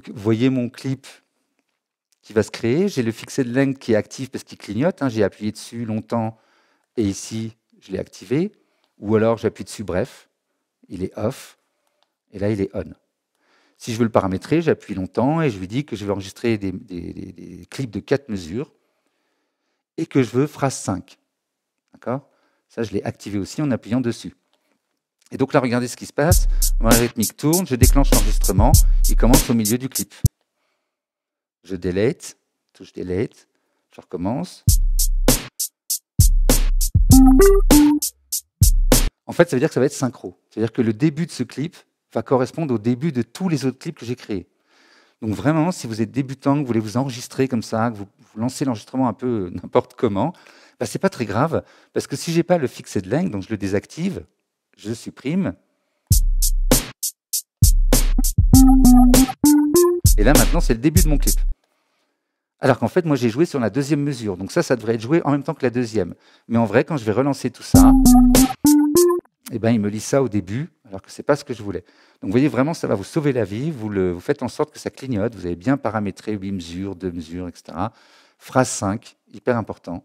Vous voyez mon clip qui va se créer. J'ai le fixed length qui est actif parce qu'il clignote. J'ai appuyé dessus longtemps et ici, je l'ai activé. Ou alors, j'appuie dessus, bref, il est off. Et là, il est on. Si je veux le paramétrer, j'appuie longtemps et je lui dis que je veux enregistrer des clips de 4 mesures et que je veux phrase 5. D'accord? Ça, je l'ai activé aussi en appuyant dessus. Et donc là, regardez ce qui se passe. Ma rythmique tourne, je déclenche l'enregistrement. Il commence au milieu du clip. Je delete, touche delete, je recommence. En fait, ça veut dire que ça va être synchro. C'est-à-dire que le début de ce clip va correspondre au début de tous les autres clips que j'ai créés. Donc vraiment, si vous êtes débutant, que vous voulez vous enregistrer comme ça, que vous lancez l'enregistrement un peu n'importe comment, bah, c'est pas très grave, parce que si j'ai pas le fixed length, donc je le désactive, je supprime. Et là, maintenant, c'est le début de mon clip. Alors qu'en fait, moi, j'ai joué sur la deuxième mesure. Donc ça devrait être joué en même temps que la deuxième. Mais en vrai, quand je vais relancer tout ça, eh ben, il me lit ça au début, alors que ce n'est pas ce que je voulais. Donc vous voyez, vraiment, ça va vous sauver la vie. Vous faites en sorte que ça clignote. Vous avez bien paramétré 8 mesures, 2 mesures, etc. Phrase 5, hyper important.